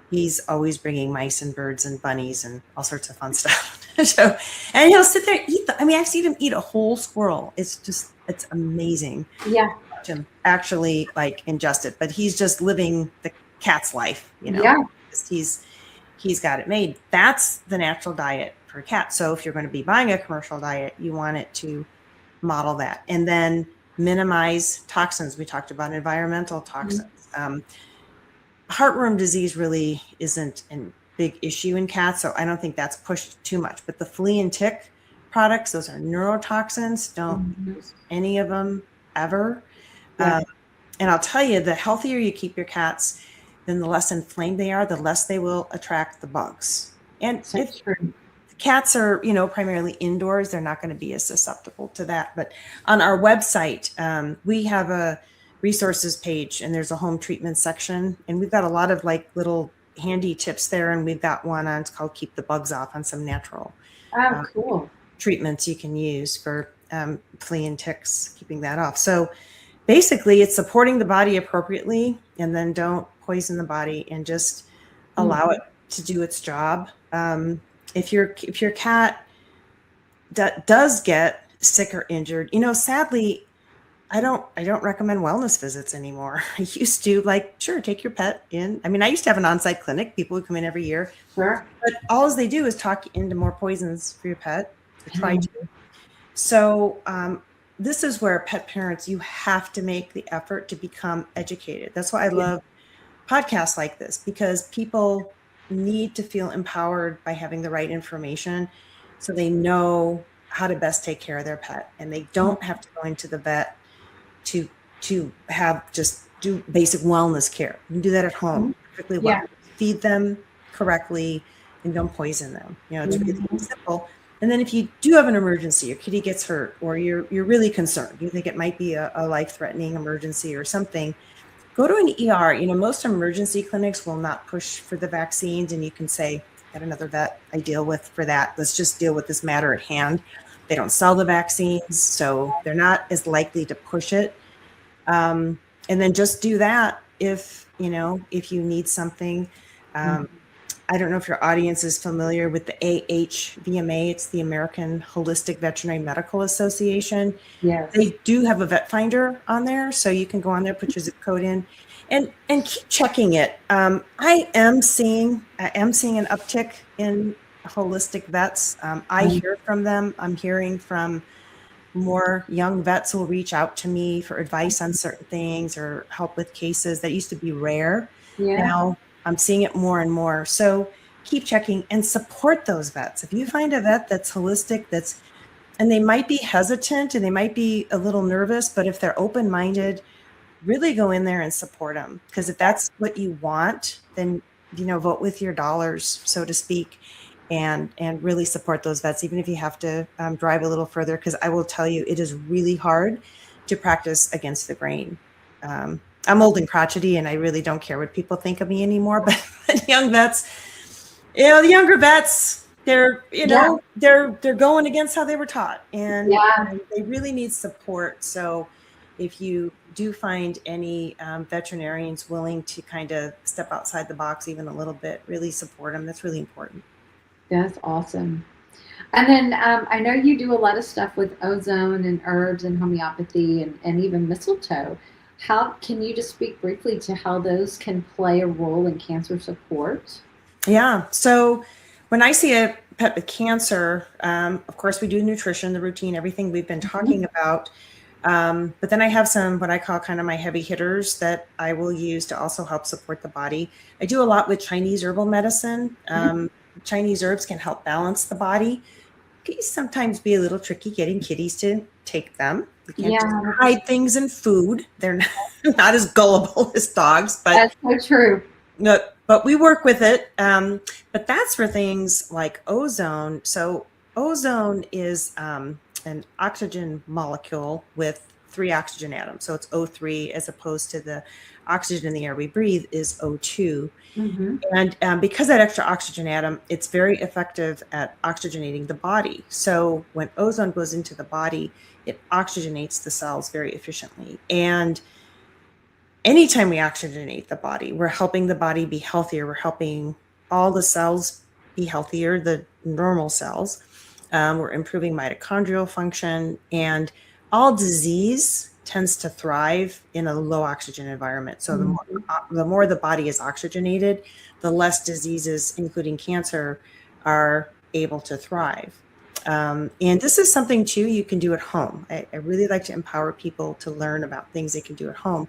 he's always bringing mice and birds and bunnies and all sorts of fun stuff. So, and he'll sit there and eat I've seen him eat a whole squirrel. It's amazing. Yeah. Him actually ingest it, but he's just living the cat's life, Yeah. He's got it made. That's the natural diet for a cat. So if you're going to be buying a commercial diet, you want it to model that, and then minimize toxins. We talked about environmental toxins. Heartworm disease really isn't a big issue in cats, so I don't think that's pushed too much. But the flea and tick products, those are neurotoxins. Don't use any of them ever. And I'll tell you, the healthier you keep your cats, then the less inflamed they are, the less they will attract the bugs. And if the cats are, primarily indoors, they're not going to be as susceptible to that. But on our website, we have a resources page, and there's a home treatment section, and we've got a lot of little handy tips there. And we've got one on, it's called Keep the Bugs Off, on some natural cool treatments you can use for flea and ticks, keeping that off. So basically, it's supporting the body appropriately, and then don't poison the body, and just allow it to do its job. If your cat does get sick or injured, sadly, I don't recommend wellness visits anymore. I used to sure, take your pet in. I mean, I used to have an on-site clinic. People would come in every year. Sure. But all they do is talk you into more poisons for your pet. Or try to. So this is where pet parents, you have to make the effort to become educated. That's why I love podcasts like this, because people need to feel empowered by having the right information, so they know how to best take care of their pet, and they don't have to go into the vet to have just do basic wellness care. You can do that at home perfectly well. Feed them correctly and don't poison them. It's really simple. And then if you do have an emergency, your kitty gets hurt, or you're really concerned, you think it might be a life-threatening emergency or something, go to an ER. Most emergency clinics will not push for the vaccines, and you can say, got another vet I deal with for that. Let's just deal with this matter at hand. They don't sell the vaccines, so they're not as likely to push it. And then just do that if you need something. I don't know if your audience is familiar with the AHVMA. It's the American Holistic Veterinary Medical Association. Yes. They do have a vet finder on there, so you can go on there, put your zip code in, and keep checking it. I am seeing an uptick in holistic vets. I hear from them. I'm hearing from more young vets who will reach out to me for advice on certain things or help with cases that used to be rare. Now I'm seeing it more and more. So keep checking and support those vets. If you find a vet that's holistic, and they might be hesitant and they might be a little nervous, but if they're open-minded, really go in there and support them. Because if that's what you want, then, vote with your dollars, so to speak, and really support those vets, even if you have to drive a little further. Because I will tell you, it is really hard to practice against the grain. I'm old and crotchety, and I really don't care what people think of me anymore. But young vets, the younger vets, they're going against how they were taught, and they really need support. So if you do find any veterinarians willing to kind of step outside the box even a little bit, really support them. That's really important. That's awesome. And then I know you do a lot of stuff with ozone and herbs and homeopathy and even mistletoe. How can you just speak briefly to how those can play a role in cancer support? Yeah. So when I see a pet with cancer, of course, we do nutrition, the routine, everything we've been Mhm. talking about. But then I have some what I call kind of my heavy hitters that I will use to also help support the body. I do a lot with Chinese herbal medicine. Chinese herbs can help balance the body. Can sometimes be a little tricky getting kitties to take them. You can't just Yeah, hide things in food. They're not as gullible as dogs, that's so true. no, but we work with it. But that's for things like ozone. So ozone is an oxygen molecule with 3 oxygen atoms. So it's O3 as opposed to the oxygen in the air we breathe is O2. Hmm. And because that extra oxygen atom, it's very effective at oxygenating the body. So when ozone goes into the body, it oxygenates the cells very efficiently. And anytime we oxygenate the body, we're helping the body be healthier. We're helping all the cells be healthier, the normal cells. We're improving mitochondrial function, and all disease tends to thrive in a low oxygen environment. So the more the body is oxygenated, the less diseases, including cancer, are able to thrive. And this is something too you can do at home. I really like to empower people to learn about things they can do at home.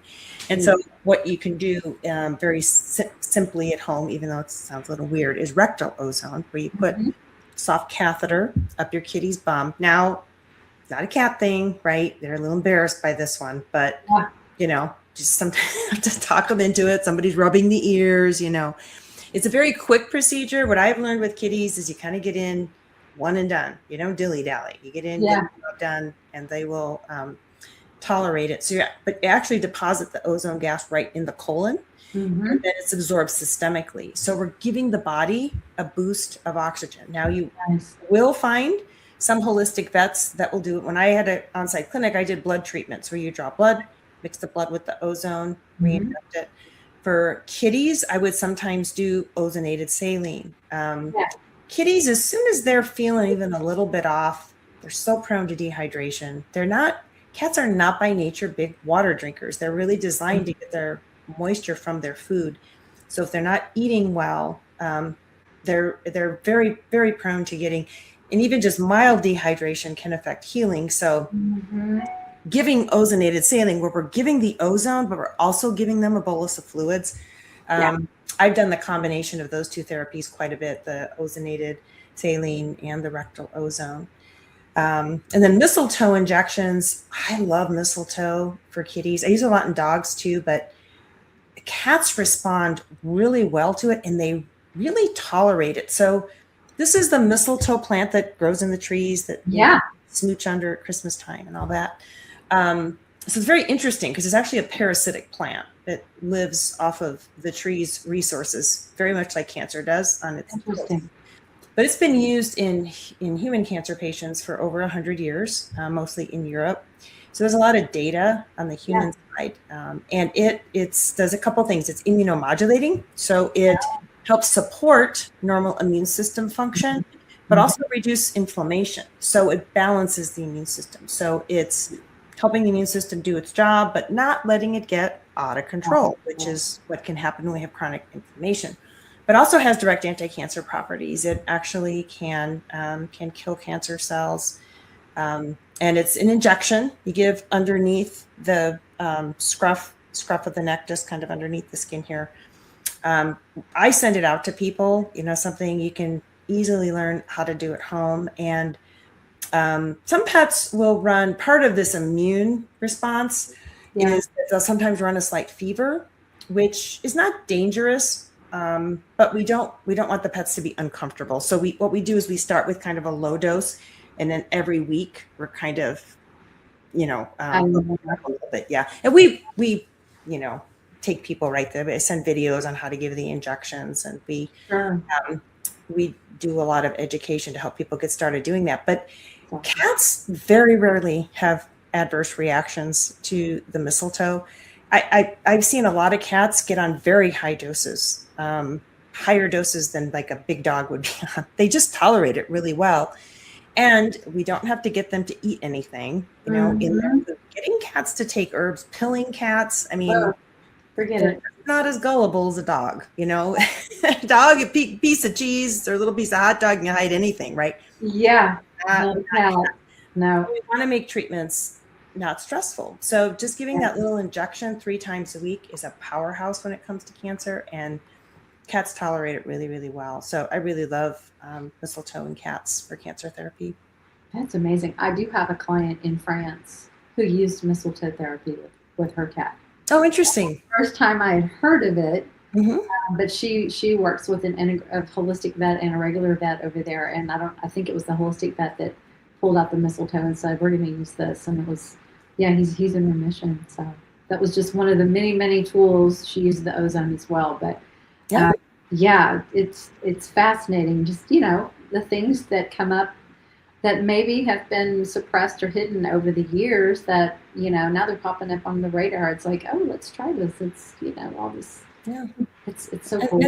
And so what you can do very simply at home, even though it sounds a little weird, is rectal ozone, where you put soft catheter up your kitty's bum. Now, not a cat thing, right? They're a little embarrassed by this one, but Yeah. Just sometimes have to talk them into it. Somebody's rubbing the ears, It's a very quick procedure. What I've learned with kitties is you kind of get in one and done. You don't dilly-dally. You get in, get the job done, and they will tolerate it. So but you actually deposit the ozone gas right in the colon, and then it's absorbed systemically. So we're giving the body a boost of oxygen. Now you will find some holistic vets that will do it. When I had an on-site clinic, I did blood treatments where you draw blood, mix the blood with the ozone, reinject it. For kitties, I would sometimes do ozonated saline. Kitties, as soon as they're feeling even a little bit off, they're so prone to dehydration. Cats are not by nature big water drinkers. They're really designed to get their moisture from their food. So if they're not eating well, they're very, very prone to getting, and even just mild dehydration can affect healing. So giving ozonated saline, where we're giving the ozone, but we're also giving them a bolus of fluids. I've done the combination of those two therapies quite a bit, the ozonated saline and the rectal ozone. And then mistletoe injections. I love mistletoe for kitties. I use it a lot in dogs too, but cats respond really well to it and they really tolerate it. So this is the mistletoe plant that grows in the trees that smooch under at Christmas time and all that. So it's very interesting because it's actually a parasitic plant that lives off of the tree's resources, very much like cancer does on its Interesting. But it's been used in human cancer patients for over 100 years, mostly in Europe. So there's a lot of data on the human side, and it does a couple things. It's immunomodulating, so it helps support normal immune system function, but also reduce inflammation. So it balances the immune system. So it's helping the immune system do its job, but not letting it get out of control, which is what can happen when we have chronic inflammation. But also has direct anti-cancer properties. It actually can kill cancer cells, and it's an injection you give underneath the scruff of the neck, just kind of underneath the skin here. I send it out to people. Something you can easily learn how to do at home. And some pets will run part of this immune response. Is that they'll sometimes run a slight fever, which is not dangerous. But we don't want the pets to be uncomfortable. So what we do is we start with kind of a low dose, and then every week we're kind of, a little bit, And we take people right there. I send videos on how to give the injections, and we do a lot of education to help people get started doing that. But cats very rarely have adverse reactions to the mistletoe. I've seen a lot of cats get on very high doses, higher doses than like a big dog would be on. They just tolerate it really well. And we don't have to get them to eat anything, you know, in their food. Getting cats to take herbs, pilling cats, I mean, Forget they're it. not as gullible as a dog, you know. A dog, a piece of cheese or a little piece of hot dog, and you hide anything, right? Yeah. Not, No, cat. No. we want to make treatments not stressful. So just giving Yeah. that little injection 3 times a week is a powerhouse when it comes to cancer, and cats tolerate it really, really well. So I really love mistletoe in cats for cancer therapy. That's amazing. I do have a client in France who used mistletoe therapy with her cat. Oh, interesting. First time I had heard of it, Mm-hmm. but she works with a holistic vet and a regular vet over there, and I think it was the holistic vet that pulled out the mistletoe and said, we're going to use this, and it was, yeah, he's in remission. So that was just one of the many tools. She used the ozone as well, but Yeah. yeah, it's fascinating. Just, you know, the things that come up that maybe have been suppressed or hidden over the years that, you know, now they're popping up on the radar. It's like, oh, let's try this. It's, you know, all this. Yeah. It's so cool.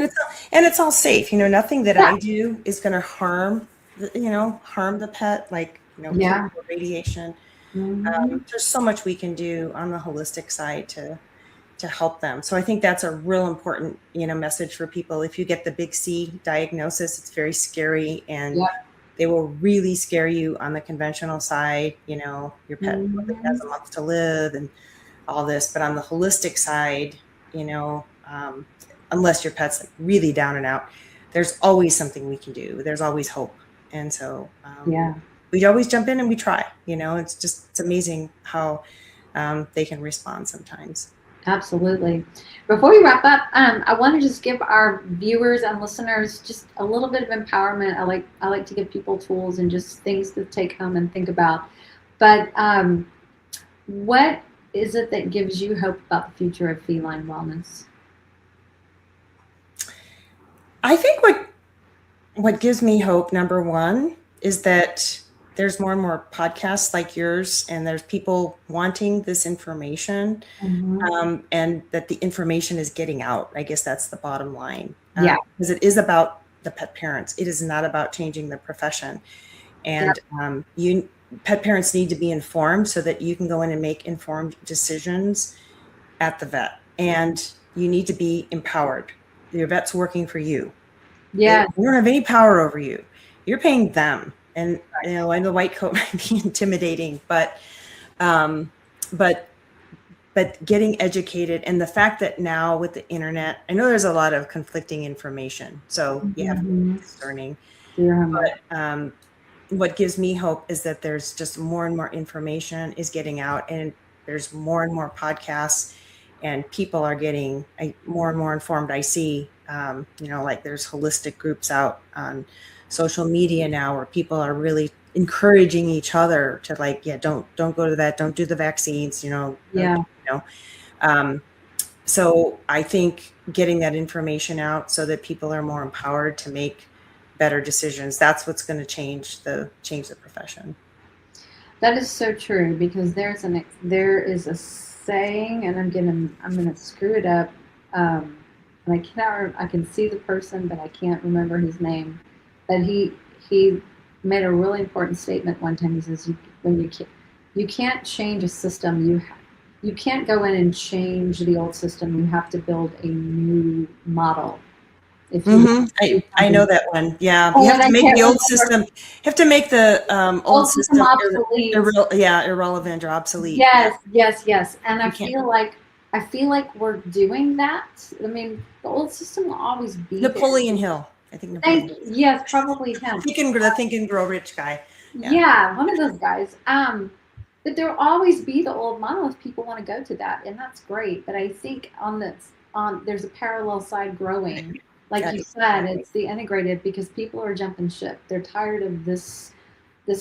And it's all safe. You know, nothing that Yeah. I do is going to harm the pet, like, you know, Yeah. radiation. Mm-hmm. There's so much we can do on the holistic side to help them. So I think that's a real important, you know, message for people. If you get the big C diagnosis, it's very scary, and Yeah. they will really scare you on the conventional side. You know, your pet only has a month to live and all this, but on the holistic side, you know, unless your pet's like really down and out, there's always something we can do. There's always hope. And so Yeah. we always jump in and we try, you know. It's amazing how they can respond sometimes. Absolutely. Before we wrap up, I want to just give our viewers and listeners just a little bit of empowerment. I like to give people tools and just things to take home and think about. But what is it that gives you hope about the future of feline wellness? I think what gives me hope, number one, is that there's more and more podcasts like yours, and there's people wanting this information, and that the information is getting out. I guess that's the bottom line. Yeah. Because it is about the pet parents. It is not about changing the profession. And pet parents need to be informed so that you can go in and make informed decisions at the vet. And you need to be empowered. Your vet's working for you. Yeah. They don't have any power over you. You're paying them. And, you know, and the white coat might be intimidating, but getting educated, and the fact that now with the internet, I know there's a lot of conflicting information, so you have to be discerning. But what gives me hope is that there's just more and more information is getting out, and there's more and more podcasts, and people are getting more and more informed. I see, you know, like there's holistic groups out on social media now where people are really encouraging each other to, like, yeah, don't go to that, don't do the vaccines, you know. Yeah. You know, so I think getting that information out so that people are more empowered to make better decisions, that's what's going to change the profession. That is so true, because there is a saying, and I'm gonna screw it up, and I can see the person, but I can't remember his name. But he made a really important statement one time. He says, you can't change a system. You can't go in and change the old system. You have to build a new model. If you I know that one. Yeah, you have to make the old system. You have to make the old system obsolete. Irrelevant or obsolete. Yes. And I feel like we're doing that. I mean, the old system will always be Napoleon Hill. I think Napoleon. Yes, probably him. The Think and Grow Rich guy. Yeah, one of those guys. But there will always be the old model if people want to go to that, and that's great. But I think there's a parallel side growing. Like you said, it's the integrative, because people are jumping ship. They're tired of this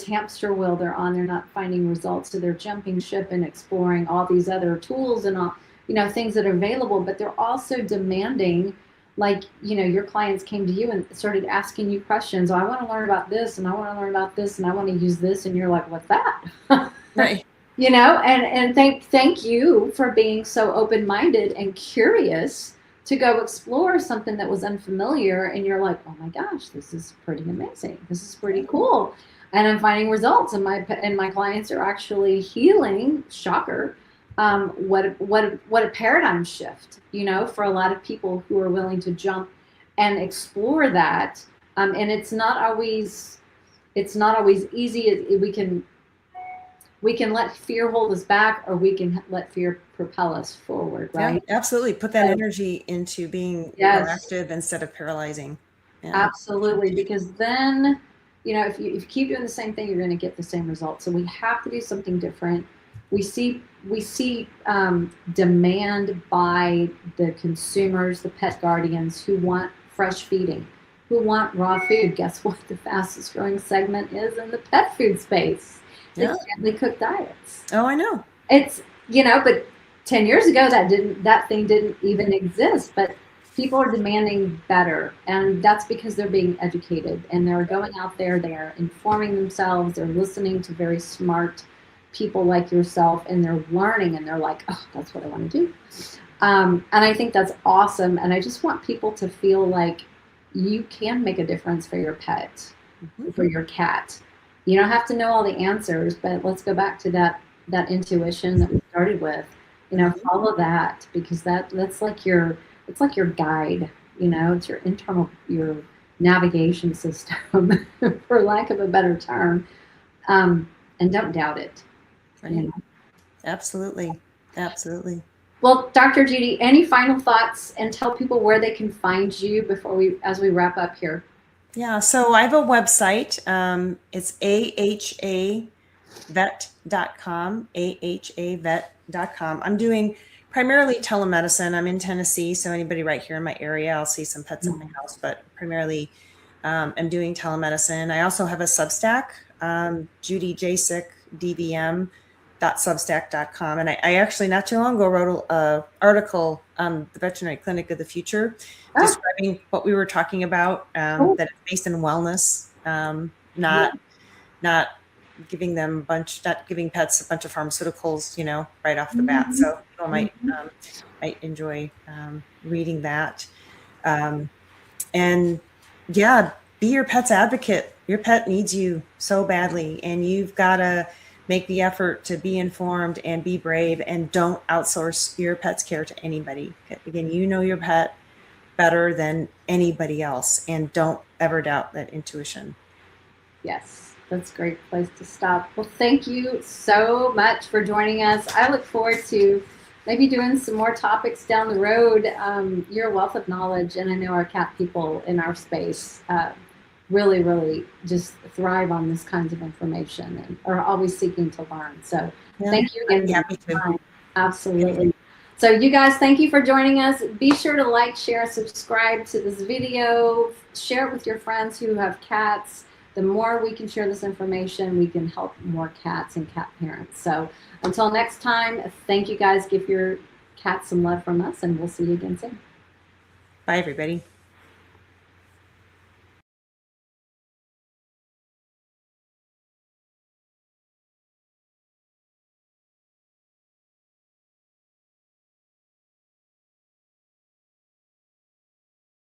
hamster wheel they're on. They're not finding results, so they're jumping ship and exploring all these other tools and all, you know, things that are available. But they're also demanding, like, you know, your clients came to you and started asking you questions. Oh, I want to learn about this, and I want to learn about this, and I want to use this, and you're like, what's that? Right. You know, and thank you for being so open-minded and curious to go explore something that was unfamiliar, and you're like, oh my gosh, this is pretty amazing. This is pretty cool. And I'm finding results, and my clients are actually healing. Shocker. What a paradigm shift, for a lot of people who are willing to jump and explore that. And it's not always easy. We can let fear hold us back, or we can let fear propel us forward, right? Yeah, absolutely. Put that energy into being proactive instead of paralyzing. Yeah. Absolutely. Because then, if you keep doing the same thing, you're going to get the same results. So we have to do something different. We see demand by the consumers, the pet guardians, who want fresh feeding, who want raw food. Guess what? The fastest growing segment is in the pet food space. The gently cooked diets. Oh, I know. It's, but 10 years ago that thing didn't even exist, but people are demanding better, and that's because they're being educated, and they're going out there, they're informing themselves, they're listening to very smart people like yourself, and they're learning, and they're like, oh, that's what I want to do. And I think that's awesome, and I just want people to feel like you can make a difference for your pet, for your cat. You don't have to know all the answers, but let's go back to that intuition that we started with. Follow that, because that's like your guide. It's your your navigation system, for lack of a better term. And don't doubt it. Right. Absolutely. Well, Dr. Judy, any final thoughts, and tell people where they can find you as we wrap up here? Yeah, so I have a website. It's ahavet.com, ahavet.com. I'm doing primarily telemedicine. I'm in Tennessee, so anybody right here in my area, I'll see some pets in my house, but primarily I'm doing telemedicine. I also have a Substack, Judy Jasek, dvm.substack.com. And I actually not too long ago wrote an article on the Veterinary Clinic of the Future, describing what we were talking about, that it's based in wellness, not giving pets a bunch of pharmaceuticals, right off the bat. So people might enjoy reading that. And yeah, be your pet's advocate. Your pet needs you so badly, and you've got to make the effort to be informed and be brave, and don't outsource your pet's care to anybody. Again, your pet better than anybody else, and don't ever doubt that intuition. Yes, that's a great place to stop. Well, thank you so much for joining us. I look forward to maybe doing some more topics down the road. You're a wealth of knowledge, and I know our cat people in our space really, really just thrive on this kinds of information, and are always seeking to learn. So thank you again. Happy to. Absolutely. So you guys, thank you for joining us. Be sure to like, share, subscribe to this video. Share it with your friends who have cats. The more we can share this information, we can help more cats and cat parents. So until next time, thank you guys. Give your cats some love from us, and we'll see you again soon. Bye, everybody.